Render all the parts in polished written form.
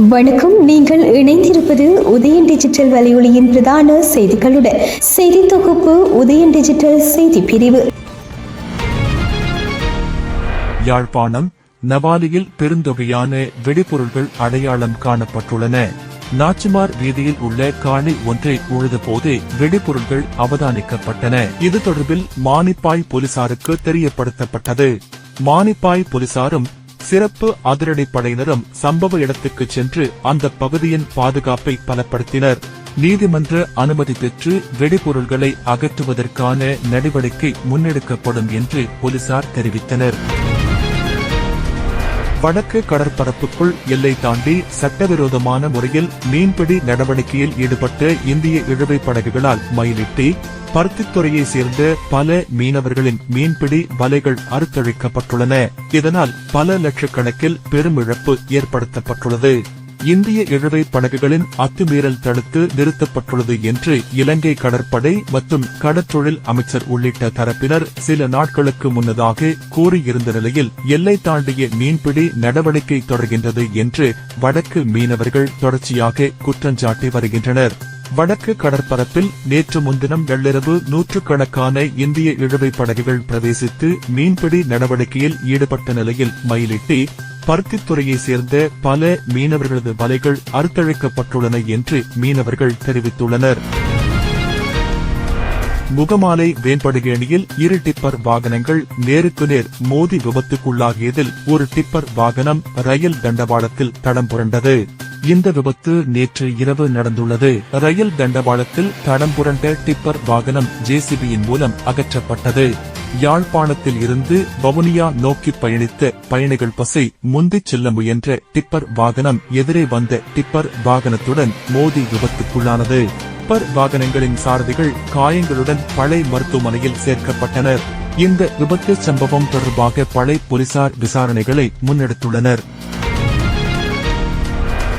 வணக்கம். நீங்கள் இணைந்திருப்பது உதயன் டிஜிட்டல் வலையொலியின் பிரதான செய்திகளுடன். செய்தி தொகுப்பு உதயன் டிஜிட்டல் செய்தி பிரிவு. யாழ்ப்பாணம் நவாலியில் பெருந்தொகையான வெடிபொருள்கள் அடையாளம் காணப்பட்டுள்ளன. நாச்சிமார் வீதியில் உள்ள காணி ஒன்றை உழுத போது வெடிபொருள்கள் அவதானிக்கப்பட்டன. இது தொடர்பில் மானிப்பாய் போலீசாருக்கு தெரியப்படுத்தப்பட்டது. மானிப்பாய் போலீசாரும் சிறப்பு அதிரடிப்படையினரும் சம்பவ இடத்துக்கு சென்று அந்த பகுதியின் பாதுகாப்பை பலப்படுத்தினர். நீதிமன்ற அனுமதி பெற்று வெடிபொருள்களை அகற்றுவதற்கான நடவடிக்கை முன்னெடுக்கப்படும் என்று போலீசார் தெரிவித்தனர். வடக்கு கடற்பரப்புக்குள் எல்லை தாண்டி சட்டவிரோதமான முறையில் மீன்பிடி நடவடிக்கையில் ஈடுபட்ட இந்திய இழுவை படகுகளால் மயிலிட்டி பருத்தித்துறையை சேர்ந்த பல மீனவர்களின் மீன்பிடி வலைகள் அறுத்தழிக்கப்பட்டுள்ளன. இதனால் பல லட்சக்கணக்கில் பெரும் இழப்பு ஏற்படுத்தப்பட்டுள்ளது. இந்திய இழுவை படகுகளின் அத்துமீறல் தடுத்து நிறுத்தப்பட்டுள்ளது என்று இலங்கை கடற்படை மற்றும் கடற்றொழில் அமைச்சர் உள்ளிட்ட தரப்பினர் சில நாட்களுக்கு முன்னதாக கூறியிருந்த நிலையில் எல்லை தாண்டிய மீன்பிடி நடவடிக்கை தொடர்கின்றது என்று வடக்கு மீனவர்கள் தொடர்ச்சியாக குற்றஞ்சாட்டி வருகின்றனர். வடக்கு கடற்பரப்பில் நேற்று முன்தினம் நள்ளிரவு நூற்றுக்கணக்கான இந்திய இழுவை படகுகள் பிரவேசித்து மீன்பிடி நடவடிக்கையில் ஈடுபட்ட நிலையில் மயிலிட்டி பருத்தித்துறையை சேர்ந்த பல மீனவர்களது வலைகள் அறுத்தழிக்கப்பட்டுள்ளன என்று மீனவர்கள் தெரிவித்துள்ளனர். முகமாலை வேம்படுகேணியில் இரு டிப்பர் வாகனங்கள் நேருக்கு நேர் மோதி விபத்துக்குள்ளாகியதில் ஒரு டிப்பர் வாகனம் ரயில் தண்டவாளத்தில் தடம் புரண்டது. இந்த விபத்து நேற்று இரவு நடந்துள்ளது. ரயில் தண்டவாளத்தில் தடம் புரண்ட டிப்பர் வாகனம் ஜேசிபியின் மூலம் அகற்றப்பட்டது. யாழ்ப்பாணத்தில் இருந்து வவுனியா நோக்கி பயணித்த பயணிகள் பசை முந்திச் செல்ல முயன்ற டிப்பர் வாகனம் எதிரே வந்த டிப்பர் வாகனத்துடன் மோதி விபத்துக்குள்ளானது. டிப்பர் வாகனங்களின் சாரதிகள் காயங்களுடன் பளை மருத்துவமனையில் சேர்க்கப்பட்டனர். இந்த விபத்து சம்பவம் தொடர்பாக பளை போலீசார் விசாரணைகளை முன்னெடுத்துள்ளனர்.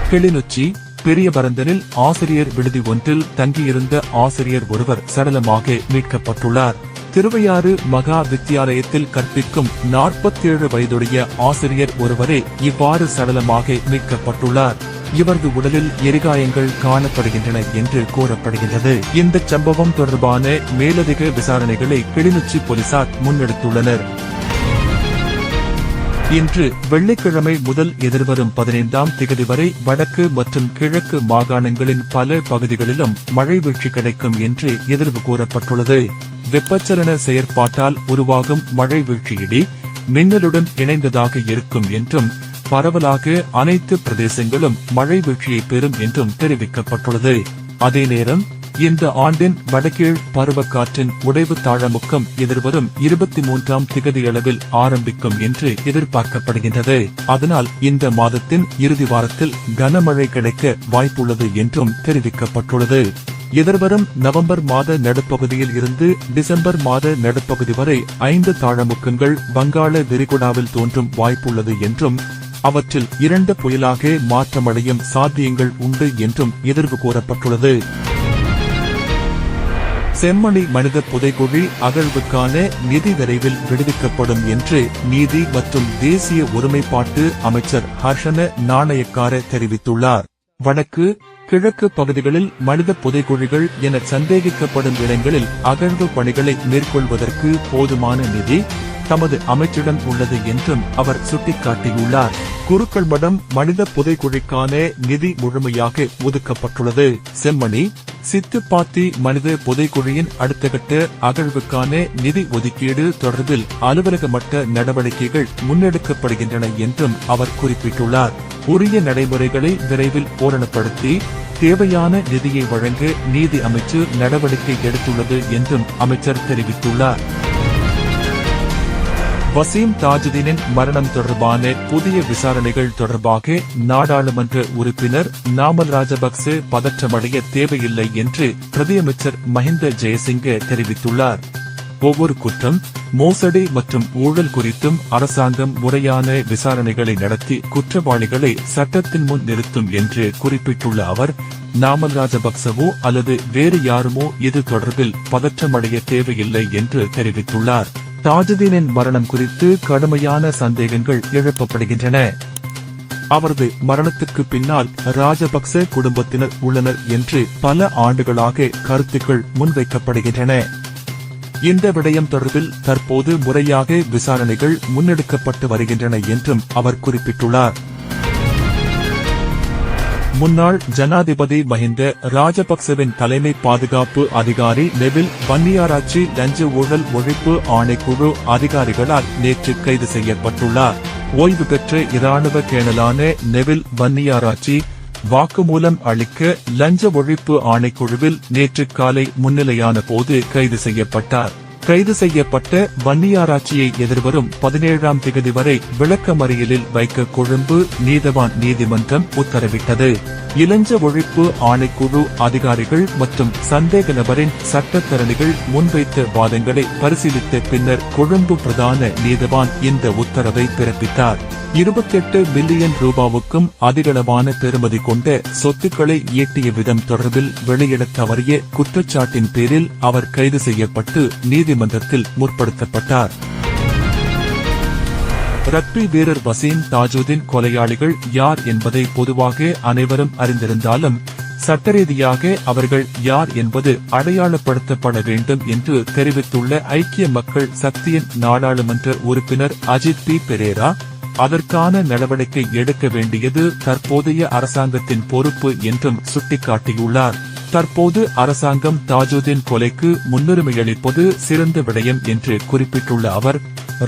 கிளிநொச்சி பெரியபரந்தனில் ஆசிரியர் விடுதி ஒன்றில் தங்கியிருந்த ஆசிரியர் ஒருவர் சடலமாக மீட்கப்பட்டுள்ளார். திருவையாறு மகா வித்தியாலயத்தில் கற்பிக்கும் 47 வயதுடைய ஆசிரியர் ஒருவரே இவ்வாறு சடலமாக மீட்கப்பட்டுள்ளார். இவரது உடலில் எரிகாயங்கள் காணப்படுகின்றன என்று கூறப்படுகின்றது. இந்த சம்பவம் தொடர்பான மேலதிக விசாரணைகளை கிளிநொச்சி போலீசார் முன்னெடுத்துள்ளனர். இன்று வெள்ளிக்கிழமை முதல் எதிர்வரும் 15ஆம் திகதி வரை வடக்கு மற்றும் கிழக்கு மாகாணங்களின் பல பகுதிகளிலும் மழை வீழ்ச்சி கிடைக்கும் என்று எதிர்வு கூறப்பட்டுள்ளது. வெப்பச்சலன செயற்பாட்டால் உருவாகும் மழை வீழ்ச்சி இடி மின்னலுடன் இணைந்ததாக இருக்கும் என்றும் பரவலாக அனைத்து பிரதேசங்களும் மழை வீழ்ச்சியை பெறும் என்றும் தெரிவிக்கப்பட்டுள்ளது. அதே நேரம் இந்த ஆண்டின் வடகீழ் பருவக்காற்றின் உடைவு தாழமுக்கம் எதிர்வரும் 23ஆம் திகதியளவில் ஆரம்பிக்கும் என்று எதிர்பார்க்கப்படுகின்றது. அதனால் இந்த மாதத்தின் இறுதி வாரத்தில் கனமழை கிடைக்க வாய்ப்புள்ளது என்றும் தெரிவிக்கப்பட்டுள்ளது. எதிர்வரும் நவம்பர் மாத நடுப்பகுதியில் இருந்து டிசம்பர் மாத நடுப்பகுதி வரை 5 தாழமுக்கங்கள் வங்காள விரிகுடாவில் தோன்றும் வாய்ப்புள்ளது என்றும் அவற்றில் 2 புயலாக மாற்றமடையும் சாத்தியங்கள் உண்டு என்றும் எதிர்வு கூறப்பட்டுள்ளது. செம்மணி மனித புதைகுழி அகழ்வுக்கான நிதி விரைவில் விடுவிக்கப்படும் என்று நீதி மற்றும் தேசிய ஒருமைப்பாட்டு அமைச்சர் ஹர்ஷன நாணயக்கார தெரிவித்துள்ளார். வடக்கு கிழக்கு பகுதிகளில் மனித புதைகுழிகள் என சந்தேகிக்கப்படும் இடங்களில் அகழ்வு பணிகளை மேற்கொள்வதற்கு போதுமான நிதி தமது அமைச்சிடம் உள்ளது என்றும் அவர் சுட்டிக்காட்டியுள்ளார். குருக்கள் மடம் மனித புதைகுழிக்கான நிதி முழுமையாக ஒதுக்கப்பட்டுள்ளது. செம்மணி சித்துப்பாத்தி மனித புதைகுழியின் அடுத்த கட்ட அகழ்வுக்கான நிதி ஒதுக்கீடு தொடர்பில் அலுவலக மட்ட நடவடிக்கைகள் முன்னெடுக்கப்படுகின்றன என்றும் அவர் குறிப்பிட்டுள்ளார். உரிய நடைமுறைகளை விரைவில் பூரணப்படுத்தி தேவையான நிதியை வழங்க நீதி அமைச்சு நடவடிக்கை எடுத்துள்ளது என்றும் அமைச்சர் தெரிவித்துள்ளார். வசீம் தாஜுதீனின் மரணம் தொடர்பான புதிய விசாரணைகள் தொடர்பாக நாடாளுமன்ற உறுப்பினர் நாமல் ராஜபக்சே பதற்றமடைய தேவையில்லை என்று பிரதியமைச்சர் மஹிந்த ஜெயசிங்க தெரிவித்துள்ளார். ஒவ்வொரு குற்றம் மோசடி மற்றும் ஊழல் குறித்தும் அரசாங்கம் முறையான விசாரணைகளை நடத்தி குற்றவாளிகளை சட்டத்தின் முன் நிறுத்தும் என்று குறிப்பிட்டுள்ள அவர், நாமல் ராஜபக்சவோ அல்லது வேறு யாருமோ இது தொடர்பில் பதற்றமடைய தேவையில்லை என்று தெரிவித்துள்ளார். தாஜுதீனின் மரணம் குறித்து கடுமையான சந்தேகங்கள் எழுப்பப்படுகின்றன. அவரது மரணத்துக்கு பின்னால் ராஜபக்ச குடும்பத்தினர் உள்ளனர் என்று பல ஆண்டுகளாக கருத்துக்கள் முன்வைக்கப்படுகின்றன. இந்த விடயம் தொடர்பில் தற்போது முறையாக விசாரணைகள் முன்னெடுக்கப்பட்டு வருகின்றன என்றும் அவர் குறிப்பிட்டுள்ளார். முன்னாள் ஜனாதிபதி மஹிந்த ராஜபக்சவின் தலைமை பாதுகாப்பு அதிகாரி நெவில் வன்னியாராச்சி லஞ்ச ஊழல் ஒழிப்பு ஆணைக்குழு அதிகாரிகளால் நேற்று கைது செய்யப்பட்டுள்ளார். ஓய்வு பெற்ற இராணுவ கேணலான நெவில் வன்னியாராச்சி வாக்குமூலம் அளிக்க லஞ்ச ஒழிப்பு ஆணைக்குழுவில் நேற்று காலை முன்னிலையான போது கைது செய்யப்பட்டார். கைது செய்யப்பட்ட வன்னியாராச்சியை எதிர்வரும் 17ஆம் திகதி வரை விளக்கமறியலில் வைக்க கொழும்பு நீதவான் நீதிமன்றம் உத்தரவிட்டது. இளஞ்ச ஒழிப்பு ஆணைக்குழு அதிகாரிகள் மற்றும் சந்தேக நபரின் சட்டத்தரணிகள் முன்வைத்த வாதங்களை பரிசீலித்த பின்னர் கொழும்பு பிரதான நீதவான் இந்த உத்தரவை பிறப்பித்தார். 28 பில்லியன் ரூபாவுக்கும் அதிகளவான பெறுமதி கொண்ட சொத்துக்களை ஈட்டிய விதம் தொடர்பில் வெளியிட தவறிய குற்றச்சாட்டின் பேரில் அவர் கைது செய்யப்பட்டு நீதிமன்றத்தில் முற்படுத்தப்பட்டார். ரக்பி வீரர் வசீம் தாஜுதீன் கொலையாளிகள் யார் என்பதை பொதுவாக அனைவரும் அறிந்திருந்தாலும் சட்டரீதியாக அவர்கள் யார் என்பது அடையாளப்படுத்தப்பட வேண்டும் என்று தெரிவித்துள்ள ஐக்கிய மக்கள் சக்தியின் நாடாளுமன்ற உறுப்பினர் அஜித் பி பெரேரா, அதற்கான நடவடிக்கை எடுக்க வேண்டியது தற்போதைய அரசாங்கத்தின் பொறுப்பு என்றும் சுட்டிக்காட்டியுள்ளார். தற்போது அரசாங்கம் தாஜுதீன் கொலைக்கு முன்னுரிமையளிப்பது சிறந்த விடயம் என்று குறிப்பிட்டுள்ள அவர்,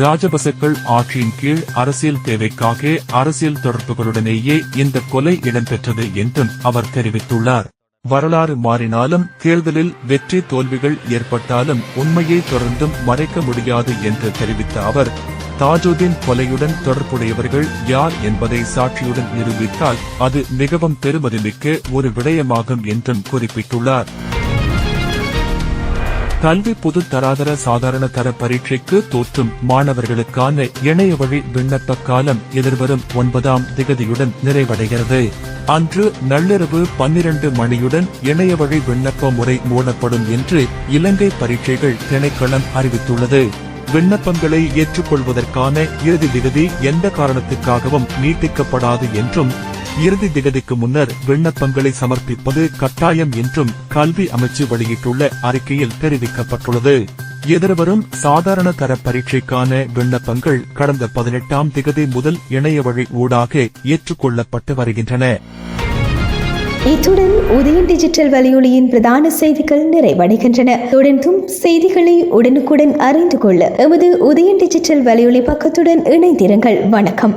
ராஜபக்சக்கள் ஆட்சியின் கீழ் அரசியல் தேவைக்காக அரசியல் தொடர்புகளுடனேயே இந்த கொலை இடம்பெற்றது என்றும் அவர் தெரிவித்துள்ளார். வரலாறு மாறினாலும் தேர்தலில் வெற்றி தோல்விகள் ஏற்பட்டாலும் உண்மையை தொடர்ந்தும் மறைக்க முடியாது என்று தெரிவித்த அவர், தாஜுதீன் கொலையுடன் தொடர்புடையவர்கள் யார் என்பதை சாட்சியுடன் நிரூபித்தால் அது மிகவும் பெருமதிமிக்க ஒரு விடயமாகும் என்றும் குறிப்பிட்டுள்ளார். கல்வி பொது தராதர சாதாரண தர பரீட்சைக்கு தோற்றும் மாணவர்களுக்கான இணைய வழி விண்ணப்ப காலம் எதிர்வரும் 9ஆம் திகதியுடன் நிறைவடைகிறது. அன்று நள்ளிரவு 12 மணியுடன் இணைய வழி விண்ணப்ப முறை மூடப்படும் என்று இலங்கை பரீட்சைகள் திணைக்களம் அறிவித்துள்ளது. விண்ணப்பங்களை ஏற்றுக்கொள்வதற்கான இறுதி திகதி எந்த காரணத்துக்காகவும் நீட்டிக்கப்படாது என்றும், இறுதி திகதிக்கு முன்னர் விண்ணப்பங்களை சமர்ப்பிப்பது கட்டாயம் என்றும் கல்வி அமைச்சு வெளியிட்டுள்ள அறிக்கையில் தெரிவிக்கப்பட்டுள்ளது. எதிர்வரும் சாதாரண தர பரீட்சைக்கான விண்ணப்பங்கள் கடந்த 18ஆம் திகதி முதல் இணைய வழி ஊடாக ஏற்றுக்கொள்ளப்பட்டு வருகின்றன. இத்துடன் உதயன் டிஜிட்டல் வலையொலியின் பிரதான செய்திகள் நிறைவடைகின்றன. தொடர்ந்தும் செய்திகளை உடனுக்குடன் அறிந்து கொள்ள எமது உதயன் டிஜிட்டல் வலையொலி பக்கத்துடன் இணைந்திருங்கள். வணக்கம்.